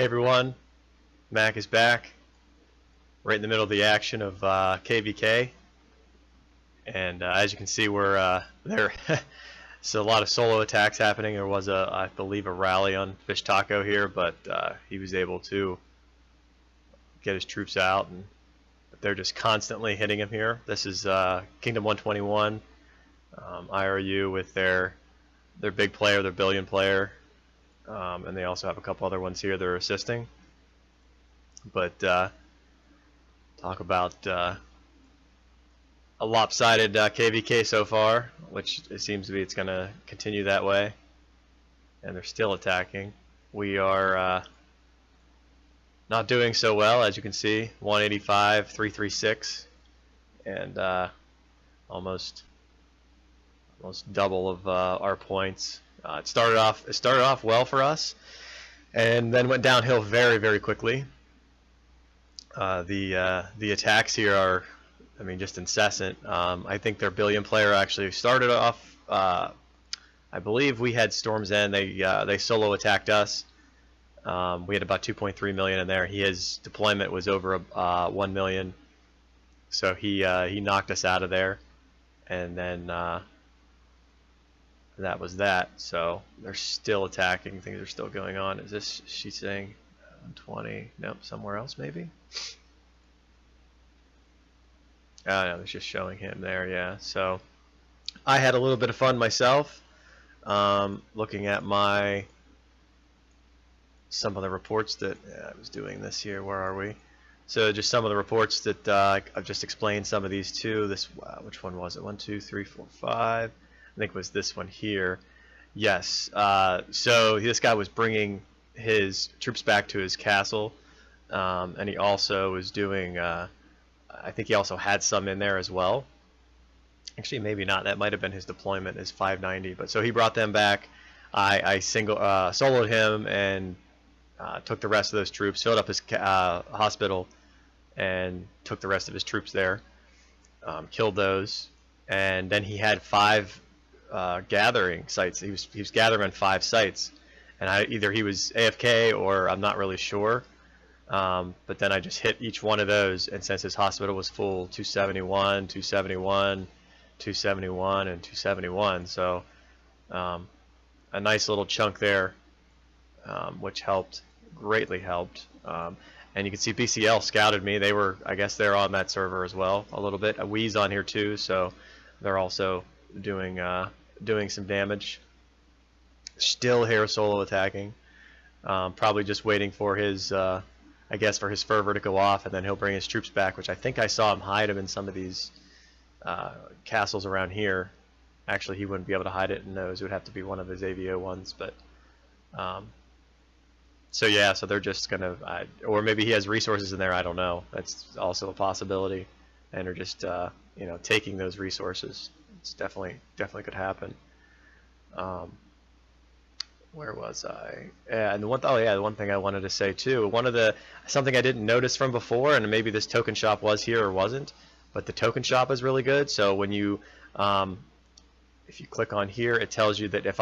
everyone, Mac is back, right in the middle of the action of KVK, and as you can see, we're there. So a lot of solo attacks happening. There was I believe, a rally on Fish Taco here, but he was able to get his troops out, and they're just constantly hitting him here. This is Kingdom121, Eyrie with their big player, their billion player. And they also have a couple other ones here they're assisting. But talk about a lopsided KVK so far, which it seems to be it's going to continue that way. And they're still attacking. We are not doing so well, as you can see. 185, 336, and almost double of our points. It started off well for us, and then went downhill very, very quickly. The attacks here are, I mean, just incessant. I think their billion player actually started off. I believe we had Storm's End. They solo attacked us. We had about 2.3 million in there. His deployment was over 1 million, so he knocked us out of there, and then. That was that. So they're still attacking. Things are still going on. Is this, she's saying 120? Nope, somewhere else maybe. Oh no, it's just showing him there. Yeah. So I had a little bit of fun myself, looking at some of the reports that I was doing this year. Where are we? So just some of the reports that I've just explained. Some of these too. This which one was it? 1, 2, 3, 4, 5. I think it was this one here. Yes. So this guy was bringing his troops back to his castle, and he also was doing. I think he also had some in there as well. Actually, maybe not. That might have been his deployment, his 590. But so he brought them back. I soloed him and took the rest of those troops, filled up his hospital, and took the rest of his troops there. Killed those, and then he had 5. Gathering sites. He was gathering on 5 sites, and either he was AFK or I'm not really sure. But then I just hit each one of those, and since his hospital was full, 271, 271, 271, and 271. So a nice little chunk there, which greatly helped. And you can see BCL scouted me. I guess they're on that server as well a little bit. WiC's on here too, so they're also doing some damage. Still here solo attacking, probably just waiting for his I guess for his fervor to go off, and then he'll bring his troops back, which I think I saw him hide him in some of these castles around here. Actually, he wouldn't be able to hide it in those. It would have to be one of his AVO ones. But so yeah, so they're just gonna or maybe he has resources in there, I don't know. That's also a possibility, and they're just taking those resources. It's definitely could happen. Where was I? Yeah, and the one thing I wanted to say too. Something I didn't notice from before, and maybe this token shop was here or wasn't, but the token shop is really good. So when you, if you click on here, it tells you that if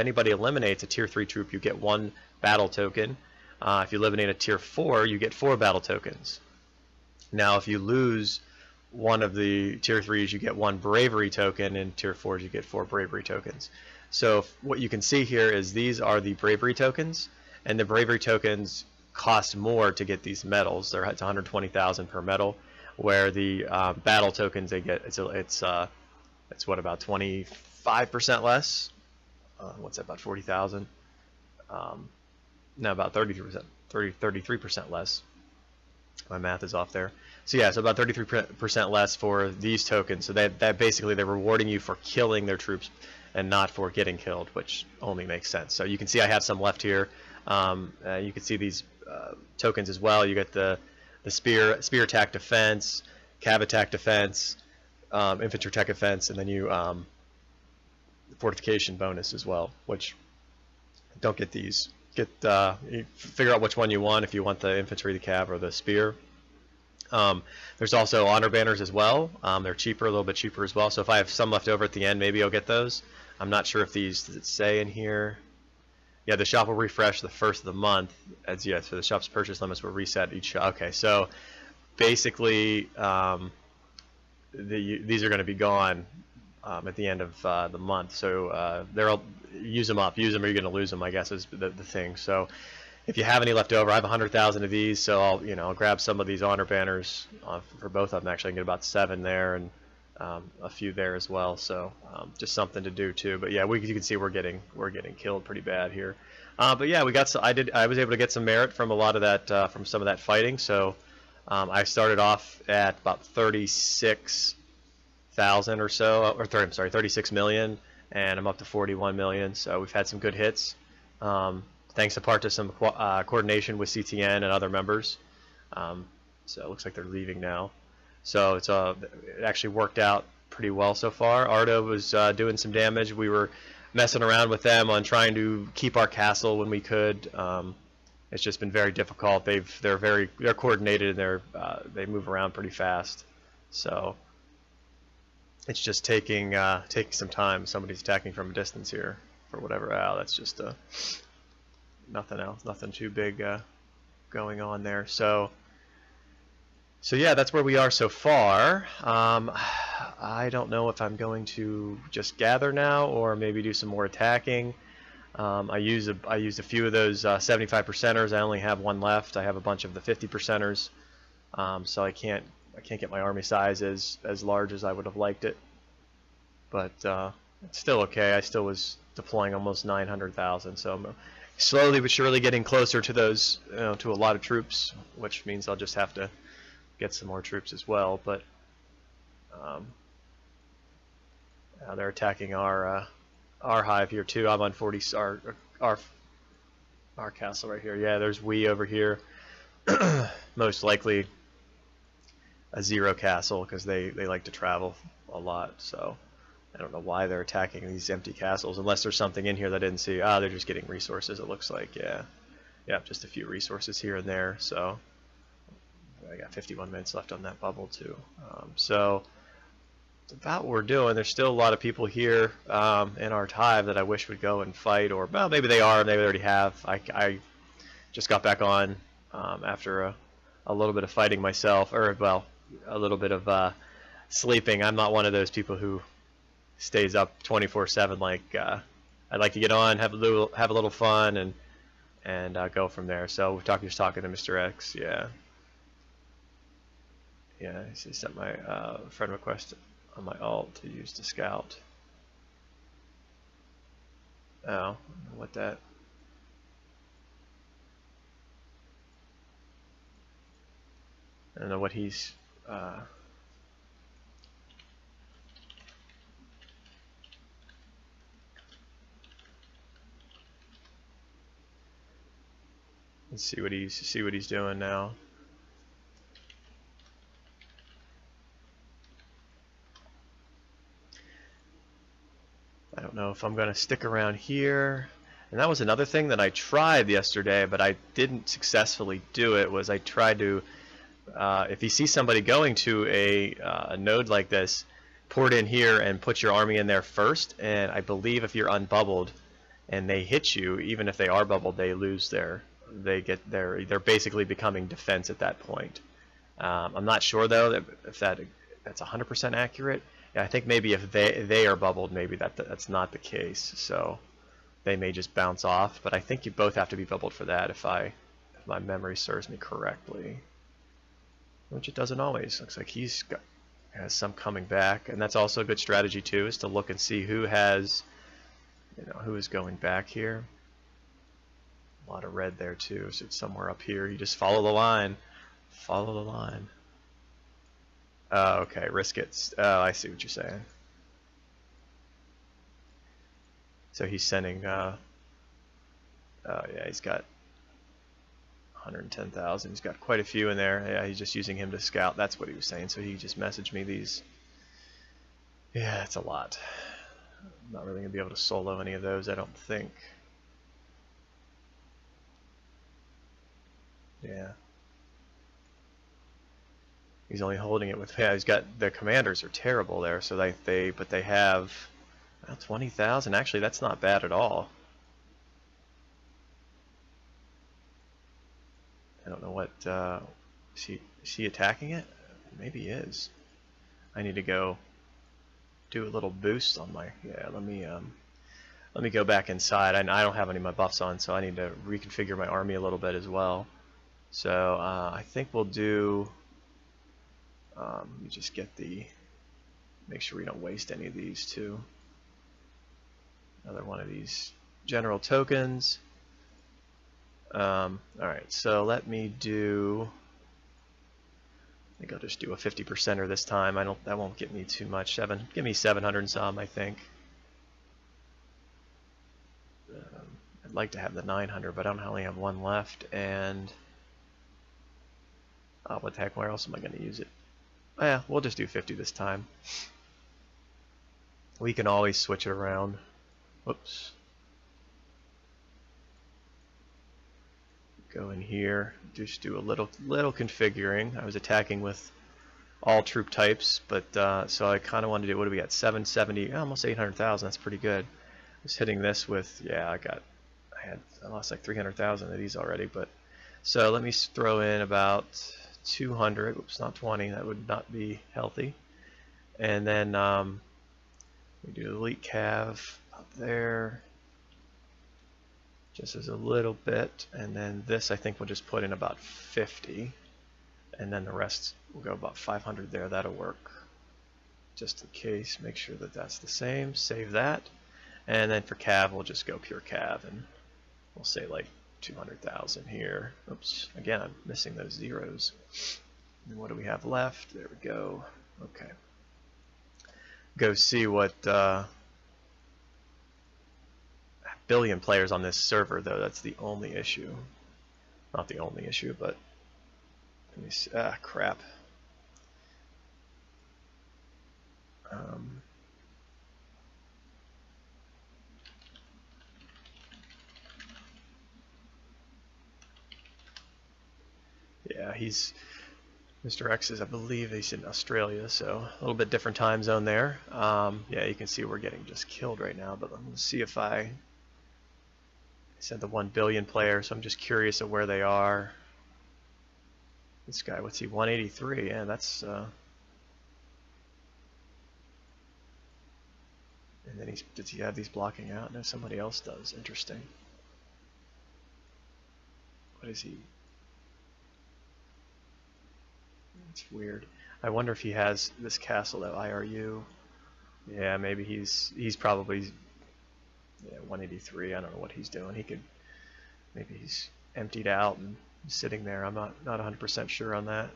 anybody eliminates a tier 3 troop, you get 1 battle token. If you eliminate a tier 4, you get 4 battle tokens. Now, if you lose one of the tier 3s, you get 1 bravery token, and tier 4s you get 4 bravery tokens. So what you can see here is these are the bravery tokens, and the bravery tokens cost more to get these medals. It's 120,000 per medal, where the battle tokens they get it's what, about 25% less. What's that, about 40,000? No, about 33% less. My math is off there. So yeah, so about 33% less for these tokens. So that basically they're rewarding you for killing their troops and not for getting killed, which only makes sense. So you can see I have some left here. You can see these tokens as well. You get the spear attack defense, cav attack defense, infantry attack defense, and then you fortification bonus as well. Which don't get these. You figure out which one you want, if you want the infantry, the cav, or the spear. There's also honor banners as well. They're cheaper, a little bit cheaper as well. So if I have some left over at the end, maybe I'll get those. I'm not sure if these, does it say in here? Yeah, the shop will refresh the first of the month. As yeah, so the shop's purchase limits will reset each. Okay, so basically, these are going to be gone at the end of the month. So they'll use them up. Use them, or you're going to lose them, I guess, is the thing. So if you have any left over, I have 100,000 of these, so I'll grab some of these honor banners for both of them. Actually, I can get about 7 there and a few there as well. So just something to do too. But yeah, you can see we're getting killed pretty bad here. But yeah, we got. I was able to get some merit from a lot of that from some of that fighting. So I started off at about 36,000 or so, or 36 million, and I'm up to 41 million. So we've had some good hits. Thanks in part to some coordination with CTN and other members. So it looks like they're leaving now. So it actually worked out pretty well so far. Ardo was doing some damage. We were messing around with them on trying to keep our castle when we could. It's just been very difficult. They're coordinated and they move around pretty fast. So it's just taking some time. Somebody's attacking from a distance here for whatever. That's just nothing else, nothing too big going on there. So yeah, that's where we are so far. I don't know if I'm going to just gather now or maybe do some more attacking. I used a few of those 75%ers. I only have one left. I have a bunch of the 50%ers, so I can't get my army size as large as I would have liked it. But it's still okay. I still was deploying almost 900,000, so I'm slowly but surely getting closer to those, to a lot of troops, which means I'll just have to get some more troops as well. But they're attacking our hive here too. I'm on 40. Our castle right here. Yeah, there's WiC over here. Most likely a 0 castle because they like to travel a lot. So I don't know why they're attacking these empty castles unless there's something in here that I didn't see. They're just getting resources, it looks like. Yeah, just a few resources here and there. So I got 51 minutes left on that bubble too. So it's about what we're doing. There's still a lot of people here in our hive that I wish would go and fight, or well, maybe they are, maybe they already have. I just got back on after a little bit of fighting myself, or well, a little bit of sleeping. I'm not one of those people who stays up 24/7. Like I'd like to get on, have a little fun, and go from there. So we're just talking to Mr. X. Yeah, he sent my friend request on my alt to use to scout. Oh, I don't know what that. I don't know what he's. Let's see what he's doing now. I don't know if I'm going to stick around here. And that was another thing that I tried yesterday, but I didn't successfully do it. Was I tried to, if you see somebody going to a node like this, port in here and put your army in there first. And I believe if you're unbubbled and they hit you, even if they are bubbled, they lose they're basically becoming defense at that point. I'm not sure though if that's 100% accurate. Yeah, I think maybe if they are bubbled, maybe that's not the case. So they may just bounce off. But I think you both have to be bubbled for that if my memory serves me correctly. Which it doesn't always. Looks like has some coming back, and that's also a good strategy too, is to look and see who has, who is going back here. A lot of red there too, so it's somewhere up here. You just follow the line. Follow the line. Oh, okay, risk it. Oh, I see what you're saying. So he's sending, oh yeah, he's got 110,000. He's got quite a few in there. Yeah, he's just using him to scout. That's what he was saying. So he just messaged me these. Yeah, it's a lot. I'm not really going to be able to solo any of those, I don't think. Yeah. He's only holding it with, he's got, the commanders are terrible there, so but they have, well, 20,000. Actually, that's not bad at all. I don't know what, is he attacking it? Maybe he is. I need to go do a little boost on my, yeah, let me go back inside. I don't have any of my buffs on, so I need to reconfigure my army a little bit as well. So I think we'll do, let me just get make sure we don't waste any of these too. Another one of these general tokens. Alright, so let me do, I think I'll just do a 50%er this time. That won't get me too much. Give me 700 and some, I think. I'd like to have the 900, but I only have one left, and what the heck, where else am I going to use it? Oh, yeah, we'll just do 50 this time. We can always switch it around. Whoops. Go in here, just do a little configuring. I was attacking with all troop types, but so I kind of wanted to do, what do we got, 770, almost 800,000, that's pretty good. I was hitting this with, yeah, I lost like 300,000 of these already, but so let me throw in about 200, oops, not 20, that would not be healthy. And then we do elite cav up there, just as a little bit, and then this I think we'll just put in about 50, and then the rest will go about 500 there. That'll work. Just in case, make sure that that's the same. Save that, and then for cav we'll just go pure cav, and we'll say like 200,000 here. Oops, again I'm missing those zeros. And what do we have left? There we go. Okay. Go see what billion players on this server though. That's the only issue. Not the only issue, but let me see. Ah, crap. Yeah, Mr. X is, I believe he's in Australia, so a little bit different time zone there. Yeah, you can see we're getting just killed right now, but let's see if I said the 1 billion player, so I'm just curious of where they are. This guy, what's he, 183? Yeah, that's and then does he have these blocking out? No, somebody else does. Interesting. What is he? It's weird. I wonder if he has this castle at IRU. Yeah, maybe he's probably, yeah, 183. I don't know what he's doing. Maybe he's emptied out and sitting there. I'm not 100% sure on that.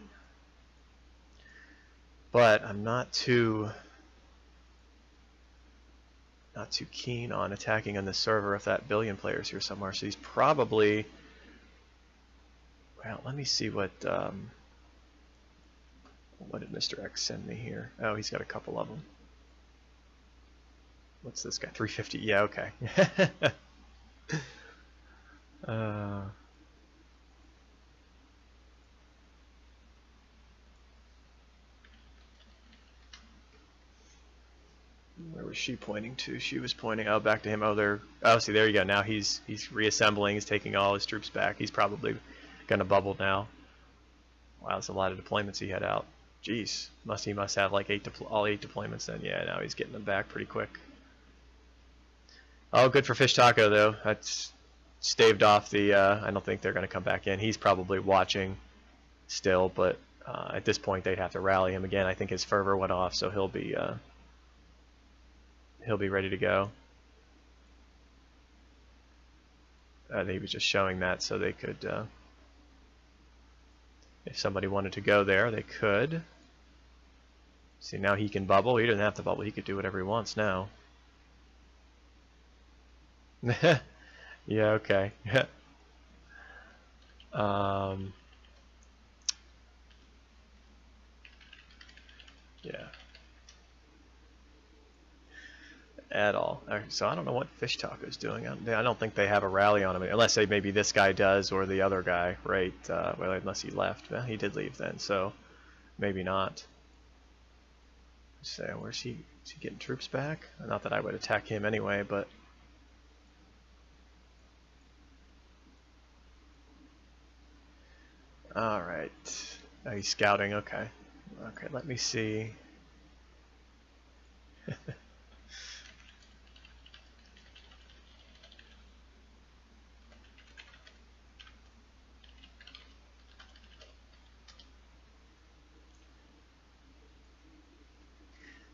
But I'm not too keen on attacking on the server if that billion player's here somewhere. So he's probably, well, let me see what did Mr. X send me here? Oh, he's got a couple of them. What's this guy? 350. Yeah, okay. Where was she pointing to? She was pointing, oh, back to him. Oh, see, there you go. Now he's reassembling. He's taking all his troops back. He's probably gonna bubble now. Wow, that's a lot of deployments he had out. Jeez, he must have like all 8 deployments then. Yeah, now he's getting them back pretty quick. Oh, good for Fish Taco though. That's staved off the. I don't think they're going to come back in. He's probably watching still, but at this point they'd have to rally him again. I think his fervor went off, so he'll be ready to go. He was just showing that so they could. If somebody wanted to go there, they could. See, now he can bubble. He doesn't have to bubble. He could do whatever he wants now. Yeah, okay. Yeah. At all. So I don't know what Fish Taco's doing. I don't think they have a rally on him, unless maybe this guy does or the other guy, right? Well, unless he left. Well, he did leave then, so maybe not. So where's he? Is he getting troops back? Not that I would attack him anyway, but. Alright. Oh, he's scouting, okay. Okay, let me see.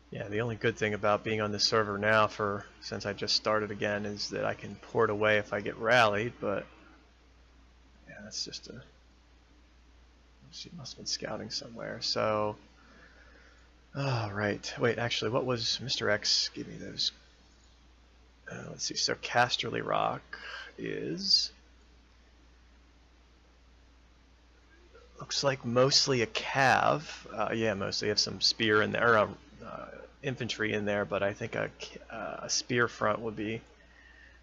Yeah, the only good thing about being on the server now since I just started again is that I can port away if I get rallied, but yeah, that's just a... She must have been scouting somewhere, so... Oh, right. Wait, actually, what was... Mr. X, give me those... let's see, so Casterly Rock is... Looks like mostly a cav. Yeah, mostly have some spear in there, or infantry in there, but I think a spear front would be...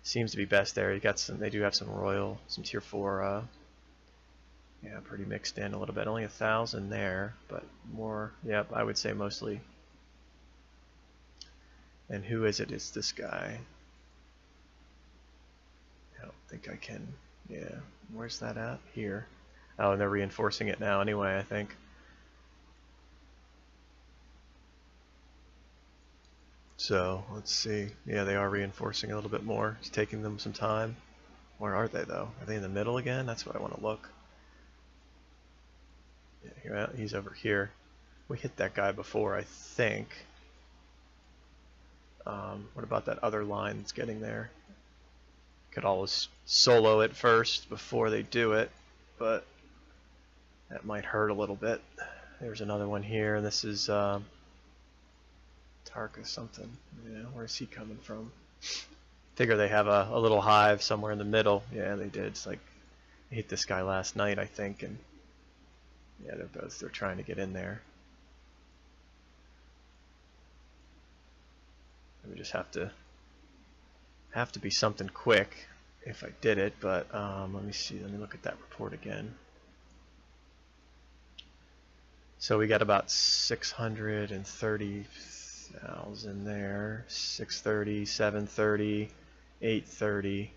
Seems to be best there. You got some... They do have some royal, some tier 4... yeah, pretty mixed in a little bit. Only 1,000 there, but more. Yep, I would say mostly. And who is it? It's this guy. I don't think I can. Yeah, where's that at? Here. Oh, and they're reinforcing it now anyway, I think. So, let's see. Yeah, they are reinforcing a little bit more. It's taking them some time. Where are they, though? Are they in the middle again? That's what I want to look. Yeah, he's over here. We hit that guy before, I think. What about that other line that's getting there? Could always solo it first before they do it, but that might hurt a little bit. There's another one here, and this is Tarka something. Yeah, where's he coming from? Figure they have a little hive somewhere in the middle. Yeah, they did. It's like I hit this guy last night, I think, and yeah, they're trying to get in there. It would just have to be something quick if I did it, but let me see. Let me look at that report again. So we got about 630,000 there. 630, 730, 830.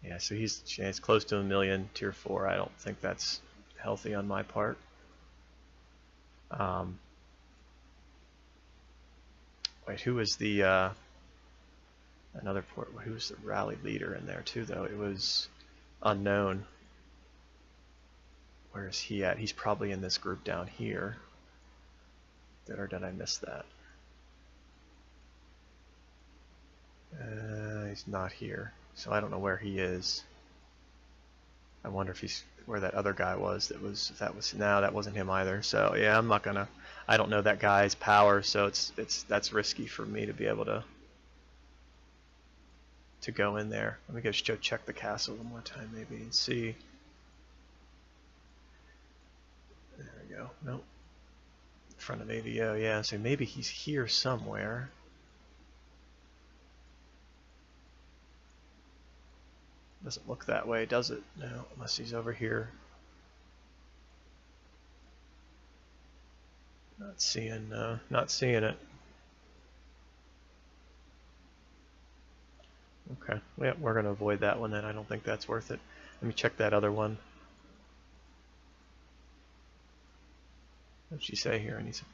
Yeah, so it's close to 1 million tier 4. I don't think that's healthy on my part. Wait, who was the another port? Who was the rally leader in there too? Though it was unknown. Where is he at? He's probably in this group down here. Or did I miss that? He's not here, so I don't know where he is. I wonder if he's where that other guy was. That wasn't him either. So yeah, I'm not gonna. I don't know that guy's power, so that's risky for me to be able to go in there. Let me go check the castle one more time maybe and see. There we go. Nope. In front of AVO, yeah. So maybe he's here somewhere. Doesn't look that way, does it? No, unless he's over here. Not seeing it. Okay, yeah, we're gonna avoid that one then. I don't think that's worth it. Let me check that other one. What did she say here? I need some.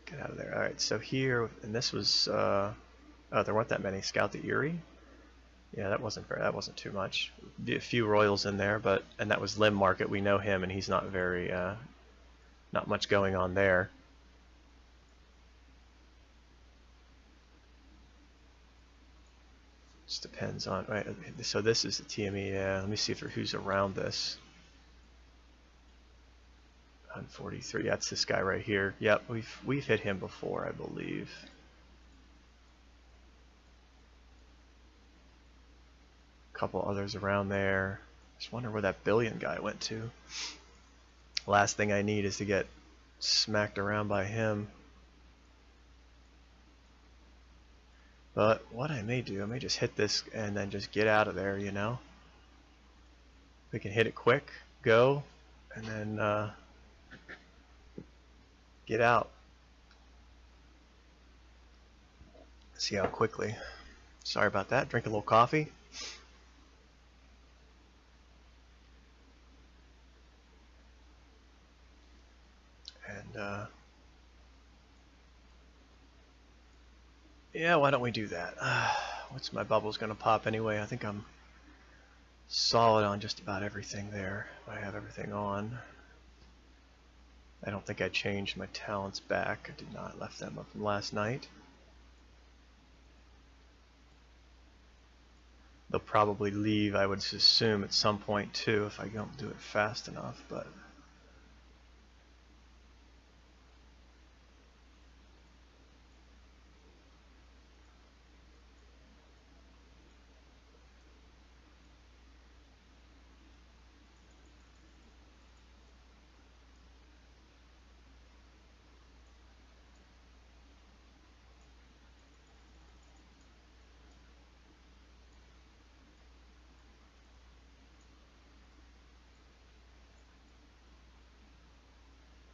Get out of there. Alright, so here, and this was, oh, there weren't that many. Scout the Eyrie? Yeah, that wasn't too much. A few royals in there, and that was Limb Market. We know him, and he's not very, not much going on there. Just depends on, right, so this is the TME, yeah. Let me see who's around this. 143, that's this guy right here. Yep, we've hit him before, I believe. A couple others around there. Just wonder where that billion guy went to. Last thing I need is to get smacked around by him. But what I may do, I may just hit this and then just get out of there, you know? We can hit it quick, go, and then get out. See how quickly. Sorry about that. Drink a little coffee. And yeah, why don't we do that? What's my bubbles gonna pop anyway? I think I'm solid on just about everything there. I have everything on. I don't think I changed my talents back. I did not. I left them up from last night. They'll probably leave, I would assume, at some point too if I don't do it fast enough, but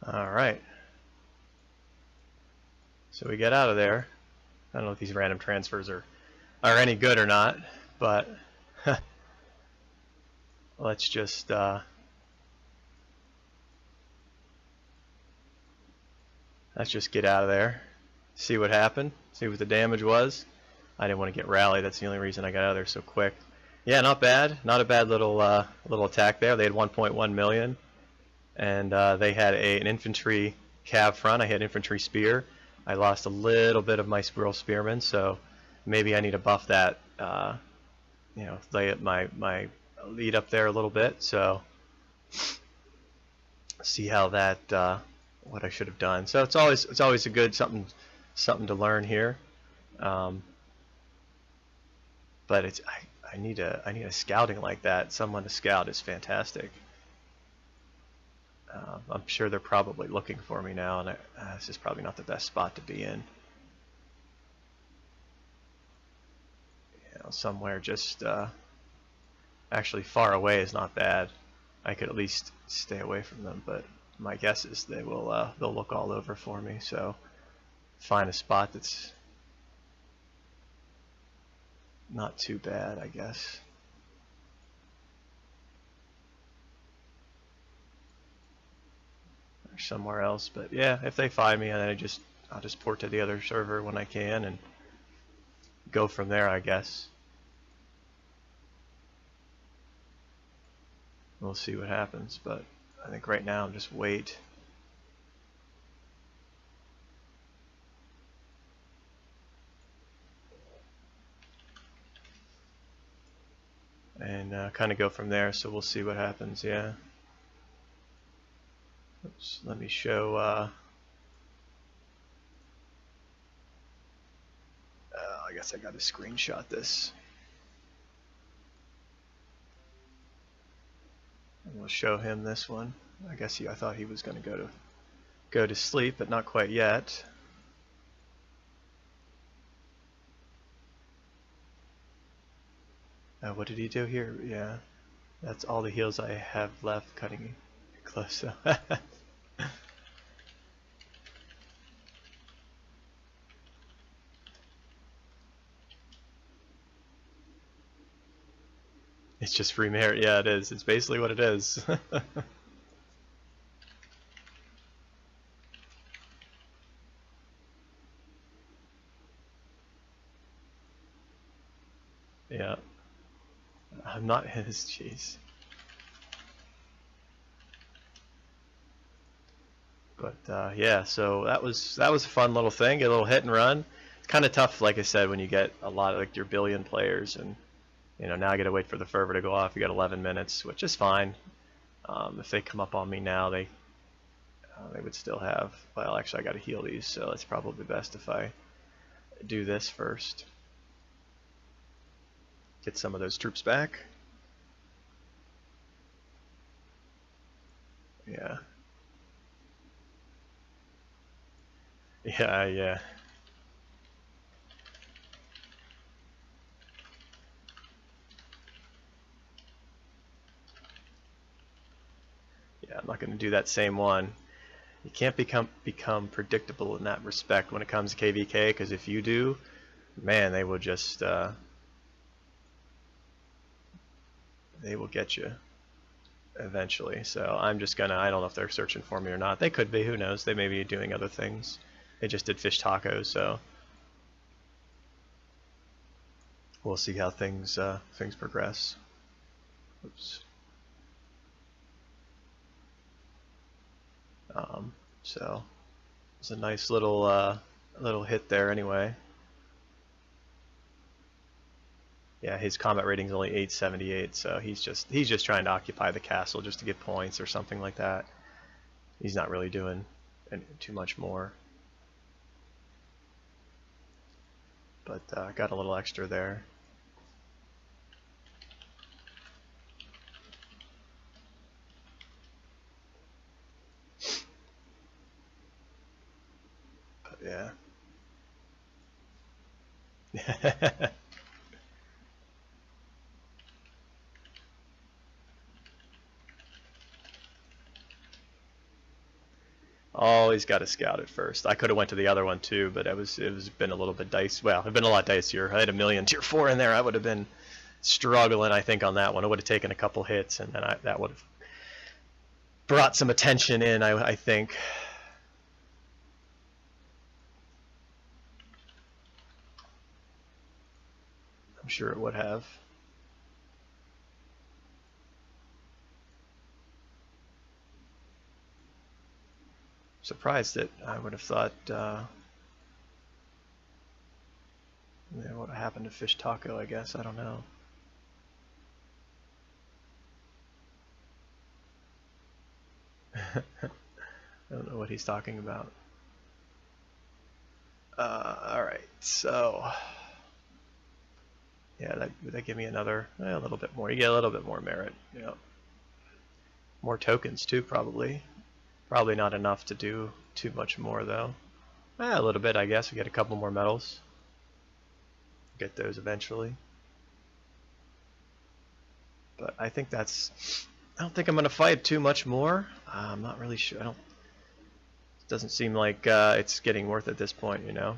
alright. So we get out of there. I don't know if these random transfers are any good or not, but let's just get out of there, see what happened, see what the damage was. I didn't want to get rallied. That's the only reason I got out of there so quick. Yeah, not bad. Not a bad little attack there. They had 1.1 million, and they had an infantry cav front. I had infantry spear. I lost a little bit of my squirrel spearmen, so maybe I need to buff that. You know, lay at my lead up there a little bit. So see how that what I should have done. So it's always a good something to learn here. But it's I need a scouting like that. Someone to scout is fantastic. I'm sure they're probably looking for me now, and this is probably not the best spot to be in. You know, somewhere just actually far away is not bad. I could at least stay away from them, but my guess is they will they'll look all over for me. So find a spot that's not too bad, I guess. Or somewhere else, but yeah, if they find me, then I'll just port to the other server when I can and go from there, I guess. We'll see what happens, but I think right now just wait. And kind of go from there, so we'll see what happens, yeah. Oops, let me show I guess I got to screenshot this. And we'll show him this one. I guess I thought he was going to go to sleep, but not quite yet. What did he do here? Yeah, that's all the heals I have left, cutting close. It's just free merit. Yeah, it is. It's basically what it is. Yeah. I'm not his. Jeez. But yeah, so that was a fun little thing. Get a little hit and run. It's kind of tough, like I said, when you get a lot of your billion players, and you know, now I got to wait for the fervor to go off. You got 11 minutes, which is fine. If they come up on me now, they would still have. Well, actually, I got to heal these, so it's probably best if I do this first. Get some of those troops back. Yeah. Yeah, yeah. Yeah, I'm not going to do that same one. You can't become predictable in that respect when it comes to KVK, because if you do, man, they will just they will get you eventually. So I'm just gonna, I don't know if they're searching for me or not. They could be, who knows? They may be doing other things. They just did fish tacos, so we'll see how things progress. Oops. So it's a nice little hit there anyway. Yeah, his combat rating is only 878, so he's just trying to occupy the castle just to get points or something like that. He's not really doing too much more. But got a little extra there. But yeah. Always got to scout it first. I could have went to the other one too, but it was been a little bit dicey. Well, it'd been a lot dicier. I had a million tier 4 in there. I would have been struggling, I think, on that one. It would have taken a couple hits, and then that would have brought some attention in, I think. I'm sure it would have. Surprised that I would have thought what happened to Fish Taco, I guess. I don't know. I don't know what he's talking about. Alright, so yeah, that give me another a little bit more. You get a little bit more merit. Yeah. More tokens too, probably. Probably not enough to do too much more though. A little bit, I guess. We get a couple more medals. Get those eventually. But I think I don't think I'm going to fight too much more. I'm not really sure. It doesn't seem like it's getting worth it at this point, you know.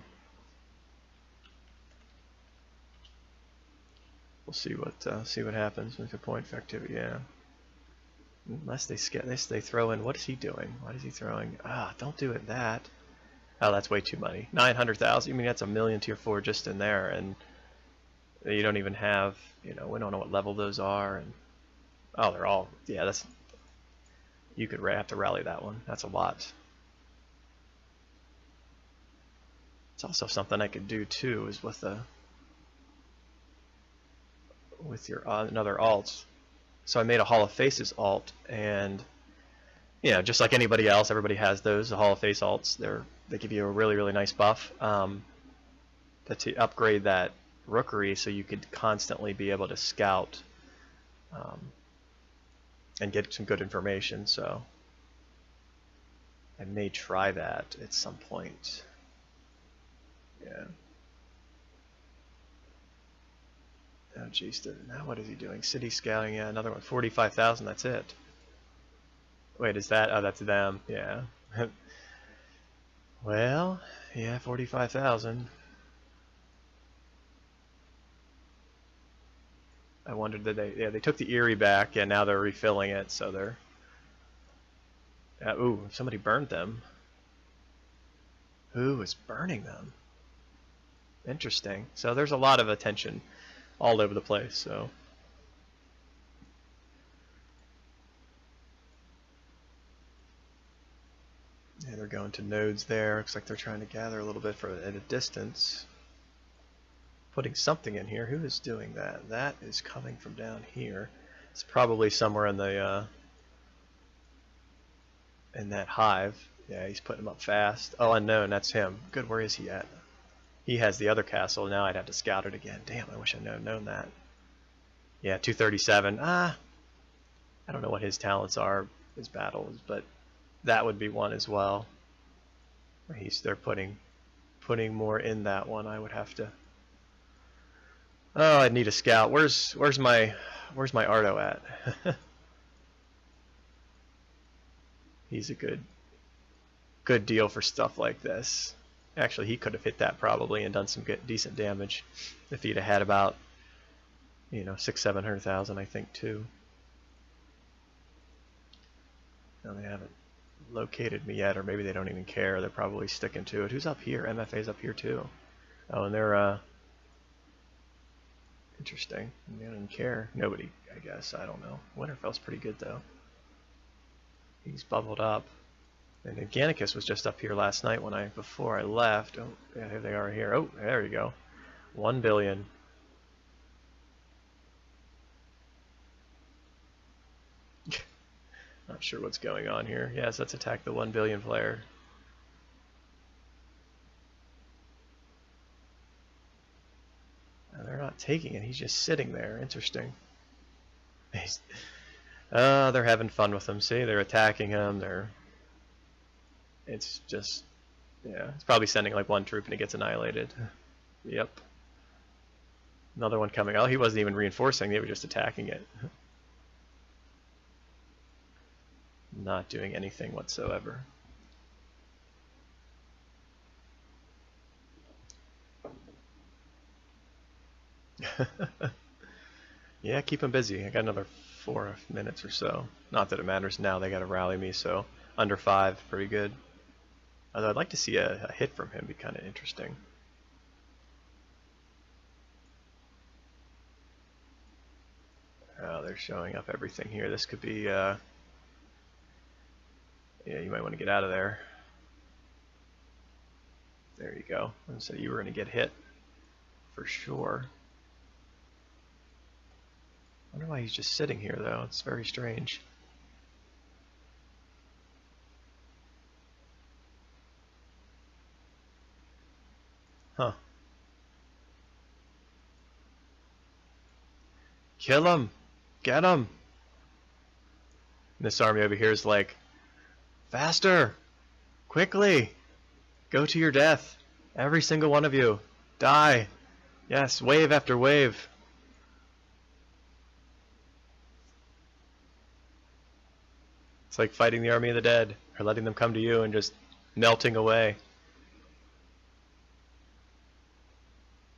We'll see what happens with the point effectivity. Yeah. Unless they throw in, what is he doing? What is he throwing? Don't do it that. Oh, that's way too money. 900,000. I mean, that's a million tier 4 just in there, and you don't even have, you know, we don't know what level those are, and oh, they're all, yeah, that's, you could have to rally that one. That's a lot. It's also something I could do too, is with your another alt. So I made a Hall of Faces alt, and you know, just like anybody else, everybody has those. The Hall of Face alts, they give you a really, really nice buff to upgrade that rookery, so you could constantly be able to scout and get some good information. So I may try that at some point. Yeah. Oh geez, now what is he doing? City scouting, yeah, another one. 45,000, that's it. Wait, is that? Oh, that's them, yeah. Well, yeah, 45,000. I wondered that they took the Eyrie back, and now they're refilling it, so they're... ooh, somebody burned them. Who is burning them? Interesting. So there's a lot of attention all over the place, so... Yeah, they're going to nodes there. Looks like they're trying to gather a little bit at a distance. Putting something in here. Who is doing that? That is coming from down here. It's probably somewhere in the in that hive. Yeah, he's putting them up fast. Oh, unknown. That's him. Good. Where is he at? He has the other castle. Now I'd have to scout it again. Damn, I wish I'd known that. Yeah, 237. I don't know what his talents are, his battles, but that would be one as well. They're putting more in that one. I would have to. Oh, I'd need a scout. Where's my Ardo at? He's a good good deal for stuff like this. Actually, he could have hit that probably and done some decent damage if he'd have had about, you know, 600,000-700,000, I think, too. No, they haven't located me yet, or maybe they don't even care. They're probably sticking to it. Who's up here? MFA's up here too. Oh, and they're interesting. They don't even care. Nobody, I guess. I don't know. Winterfell's pretty good though. He's bubbled up. And then Gannicus was just up here last night before I left. Oh, yeah, here they are here. Oh, there you go. 1 billion. Not sure what's going on here. Yes, let's attack the 1 billion player. And they're not taking it. He's just sitting there. Interesting. They're having fun with him. See, they're attacking him. It's just, yeah. It's probably sending like one troop and it gets annihilated. Yep. Another one coming. Oh, he wasn't even reinforcing. They were just attacking it. Not doing anything whatsoever. Yeah, keep them busy. I got another 4 minutes or so. Not that it matters now. They got to rally me, so under 5, pretty good. Although I'd like to see a hit from him. Be kind of interesting. Oh, they're showing up everything here. This could be. Yeah, you might want to get out of there. There you go. So you were going to get hit for sure. I wonder why he's just sitting here, though. It's very strange. Huh. Kill him! Get him! And this army over here is like, faster! Quickly! Go to your death! Every single one of you! Die! Yes, wave after wave! It's like fighting the army of the dead, or letting them come to you and just melting away.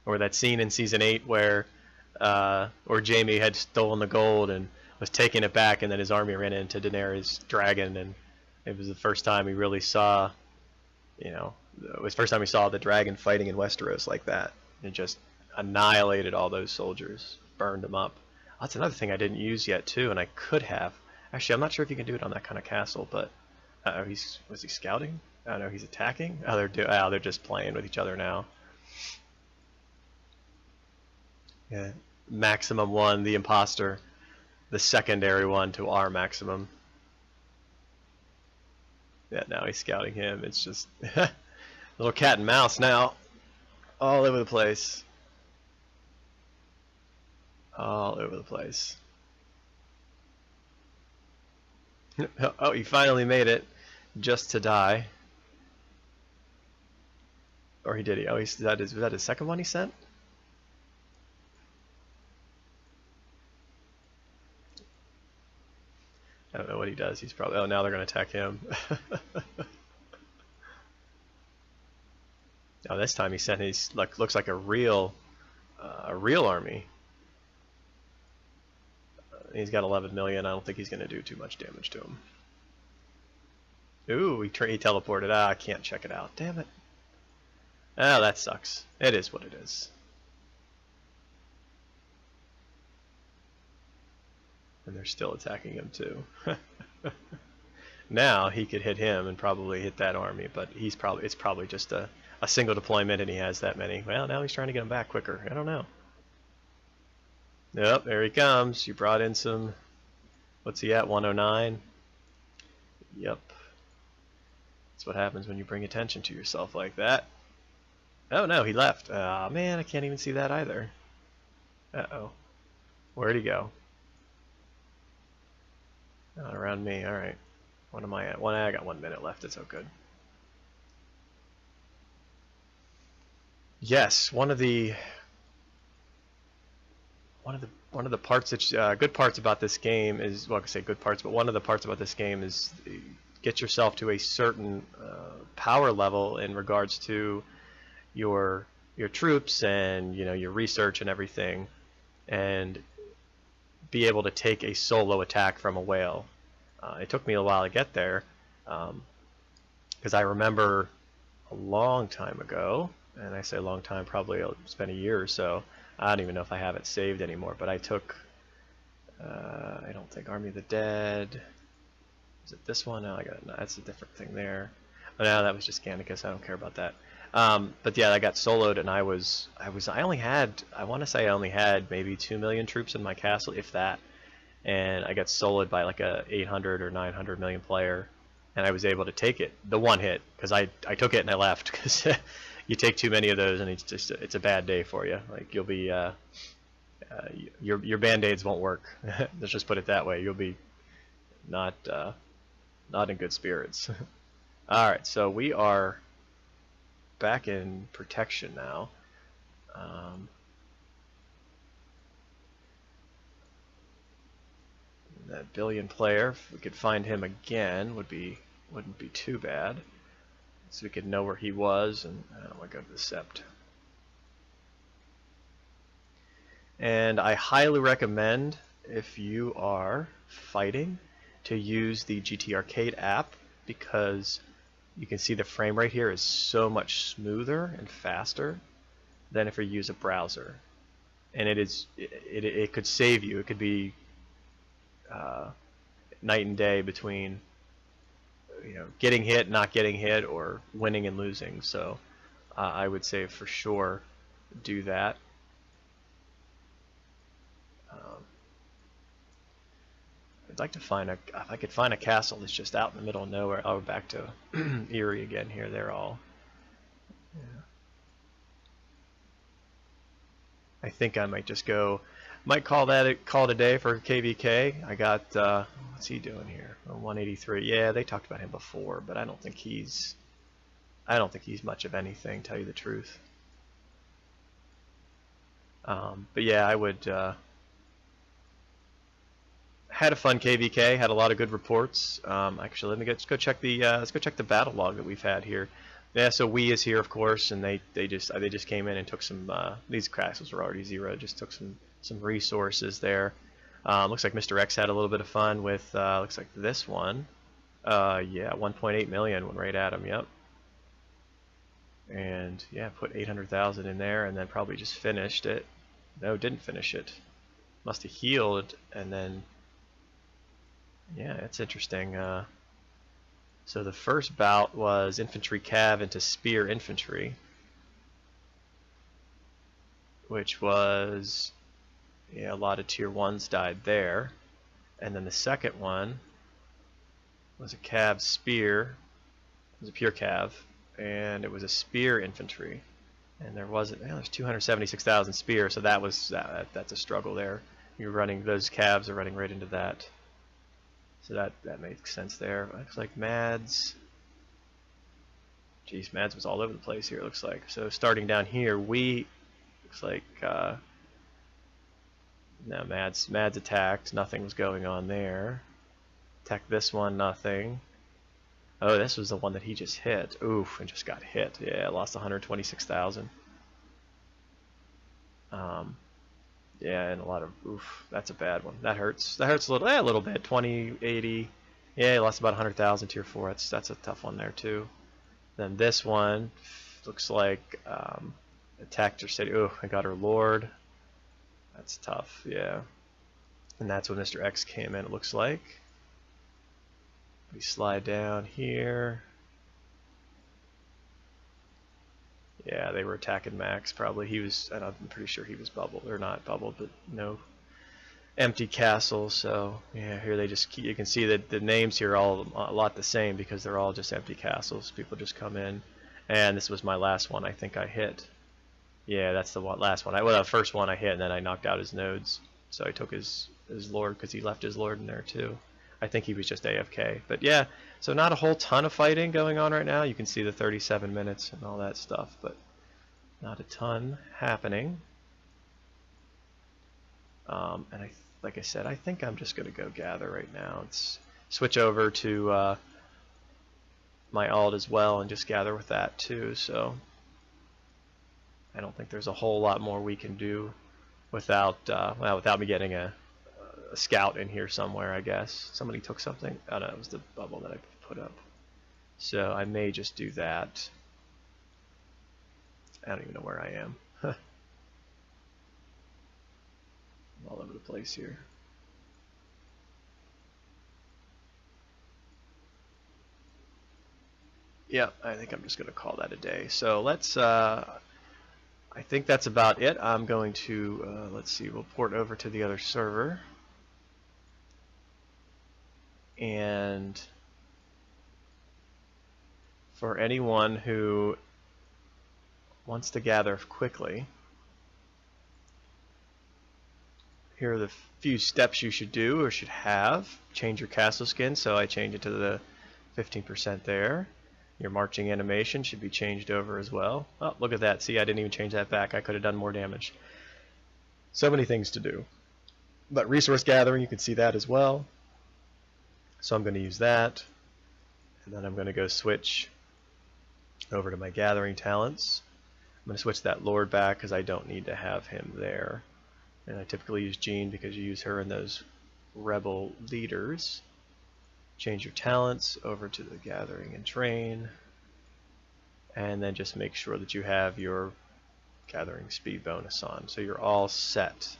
Or that scene in season 8 where Jaime had stolen the gold and was taking it back, and then his army ran into Daenerys' dragon, and it was the first time he really saw, you know, it was the first time he saw the dragon fighting in Westeros like that. It just annihilated all those soldiers, burned them up. That's another thing I didn't use yet too, and I could have. Actually, I'm not sure if you can do it on that kind of castle, but was he scouting? I don't know, he's attacking. Oh, they're just playing with each other now. Yeah, maximum 1, the imposter, the secondary 1 to our maximum. Yeah, now he's scouting him. It's just little cat and mouse now, all over the place. All over the place. Oh, he finally made it, just to die. Or he did. Oh, was that his second one he sent? I don't know what he does. He's probably. Oh, now they're going to attack him. Oh, this time he sent his looks like a real army. He's got 11 million. I don't think he's going to do too much damage to him. Ooh, he teleported. Ah, I can't check it out. Damn it. Ah, that sucks. It is what it is. And they're still attacking him too. Now he could hit him and probably hit that army, but it's probably just a single deployment and he has that many. Well, now he's trying to get them back quicker. I don't know. Yep, there he comes. You brought in some. What's he at? 109? Yep. That's what happens when you bring attention to yourself like that. Oh no, he left. Ah, man, I can't even see that either. Uh-oh. Where'd he go? Not around me. Alright. What am I at? I got 1 minute left. It's all good. Yes, one of the parts that good parts about this game is, well, I can say good parts, but one of the parts about this game is get yourself to a certain power level in regards to your troops and your research and everything, and be able to take a solo attack from a whale. It took me a while to get there, because I remember a long time ago, and I say a long time, probably it's been a year or so. I don't even know if I have it saved anymore, but I took, I don't think Army of the Dead. Is it this one? No, that's a different thing there. Oh, no, that was just Gannicus. I don't care about that. But yeah, I got soloed, and I only had, I want to say I only had maybe 2 million troops in my castle, if that. And I got soloed by like a 800 or 900 million player, and I was able to take it, the one hit, because I took it and I left, because you take too many of those and it's a bad day for you. Like, you'll be your band-aids won't work. Let's just put it that way. You'll be not in good spirits. All right, so we are back in protection now. That billion player, if we could find him again, wouldn't be too bad. So we could know where he was, and I don't want to go to the Sept. And I highly recommend, if you are fighting, to use the GT Arcade app, because you can see the frame rate here is so much smoother and faster than if you use a browser. And it could save you. It could be night and day between getting hit, not getting hit, or winning and losing. So I would say for sure do that. I'd like to find if I could find a castle that's just out in the middle of nowhere. Oh, we're back to Eyrie again here. They're all. Yeah. I think I might just go. Might call it a day for KVK. I got what's he doing here? 183. Yeah, they talked about him before, but I don't think he's much of anything, tell you the truth. But yeah, I would. Had a fun KVK. Had a lot of good reports. Actually, let's go check the battle log that we've had here. Yeah, so WiC is here, of course, and they just came in and took some. These castles were already zero. Just took some resources there. Looks like Mr. X had a little bit of fun with. Looks like this one. Yeah, 1.8 million went right at him. Yep. And yeah, put 800,000 in there, and then probably just finished it. No, didn't finish it. Must have healed, and then. Yeah, it's interesting. So the first bout was infantry cav into spear infantry, which was, yeah, a lot of tier 1s died there. And then the second one was a cav spear. It was a pure cav, and it was a spear infantry. And there's 276,000 spear, so that's a struggle there. You're running, those cavs are running right into that. So that makes sense there. Looks like Mads. Geez, Mads was all over the place here, it looks like. So starting down here, looks like no, Mads attacked. Nothing was going on there. Attacked this one, nothing. Oh, this was the one that he just hit. Oof, and just got hit. Yeah, lost 126,000. Yeah, and a lot of oof. That's a bad one. That hurts. That hurts a little bit. 20, 80. Yeah, he lost about 100,000 tier 4. That's a tough one there too. Then this one looks like attacked her city. Oh, I got her lord. That's tough. Yeah, and that's when Mr. X came in. It looks like. We slide down here. Yeah, they were attacking Max. Probably he was, and I'm pretty sure he was bubbled, or not bubbled, but no empty castle. So yeah, here they just you can see that the names here are all a lot the same because they're all just empty castles. People just come in, and this was my last one. I think I hit. Yeah, that's the last one. The first one I hit, and then I knocked out his nodes. So I took his lord because he left his lord in there too. I think he was just AFK. But yeah, so not a whole ton of fighting going on right now. You can see the 37 minutes and all that stuff, but not a ton happening. And like I said, I think I'm just going to go gather right now. Let's switch over to my alt as well and just gather with that too. So I don't think there's a whole lot more we can do without well, without me getting a scout in here somewhere, I guess. Somebody took something. Oh no, it was the bubble that I put up. So I may just do that. I don't even know where I am. I'm all over the place here. Yeah, I think I'm just going to call that a day. So let's, I think that's about it. I'm going to, let's see, we'll port over to the other server. And for anyone who wants to gather quickly, here are the few steps you should do or should have. Change your castle skin, so I change it to the 15% there. Your marching animation should be changed over as well. Oh, look at that. See, I didn't even change that back. I could have done more damage. So many things to do. But resource gathering, you can see that as well. So I'm going to use that. And then I'm going to go switch over to my gathering talents. I'm going to switch that Lord back because I don't need to have him there. And I typically use Jean because you use her in those rebel leaders. Change your talents over to the gathering and train, and then just make sure that you have your gathering speed bonus on, so you're all set.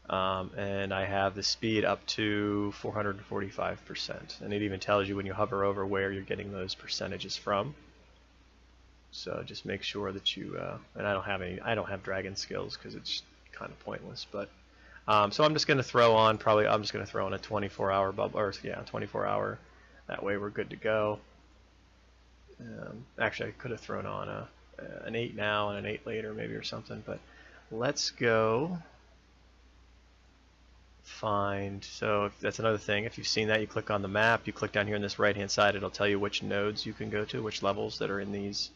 And I have the speed up to 445%, and it even tells you when you hover over where you're getting those percentages from. So just make sure that you and I don't have dragon skills because it's kind of pointless, but so I'm just going to throw on, I'm just going to throw in a 24-hour bubble, or yeah, 24-hour. That way we're good to go. Actually, I could have thrown on an 8 now and an 8 later maybe or something, but let's go find, so if that's another thing, if you've seen that, you click on the map, you click down here on this right-hand side, it'll tell you which nodes you can go to, which levels that are in these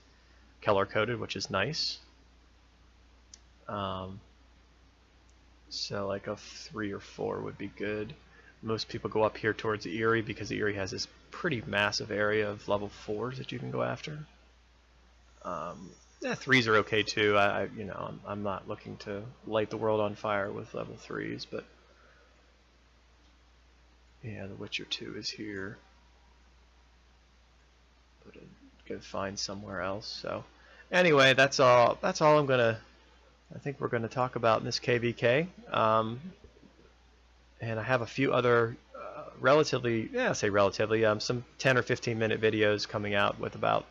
color-coded, which is nice. So like a 3 or 4 would be good. Most people go up here towards Eyrie because Eyrie has this pretty massive area of level 4s that you can go after. Yeah, 3s are okay too. I'm not looking to light the world on fire with level 3s, but yeah, the Witcher 2 is here. But go find somewhere else. So anyway, that's all I think we're going to talk about in this KVK. And I have a few other relatively, some 10 or 15 minute videos coming out with about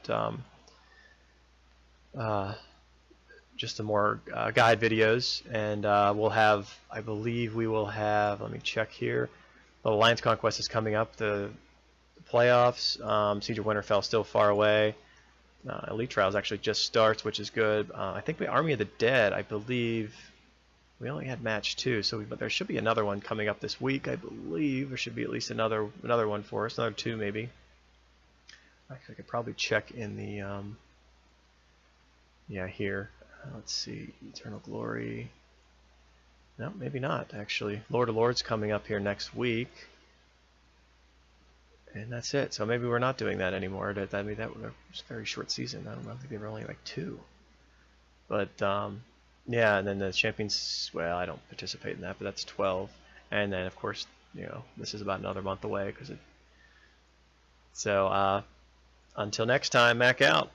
just some more guide videos. And we'll have, I believe we will have, let me check here, the Alliance Conquest is coming up, the playoffs, Siege of Winterfell still far away. Elite Trials actually just starts, which is good. I think the Army of the Dead, I believe, we only had match 2, so but there should be another one coming up this week. I believe there should be at least another one for us, another 2 maybe. Actually, I could probably check in the yeah, here. Let's see, Eternal Glory. No, maybe not actually. Lord of Lords coming up here next week. And that's it. So maybe we're not doing that anymore. I mean, that was a very short season. I think they were only like 2. But yeah, and then the Champions. Well, I don't participate in that, but that's 12. And then of course, this is about another month away because it. So until next time, Mac out.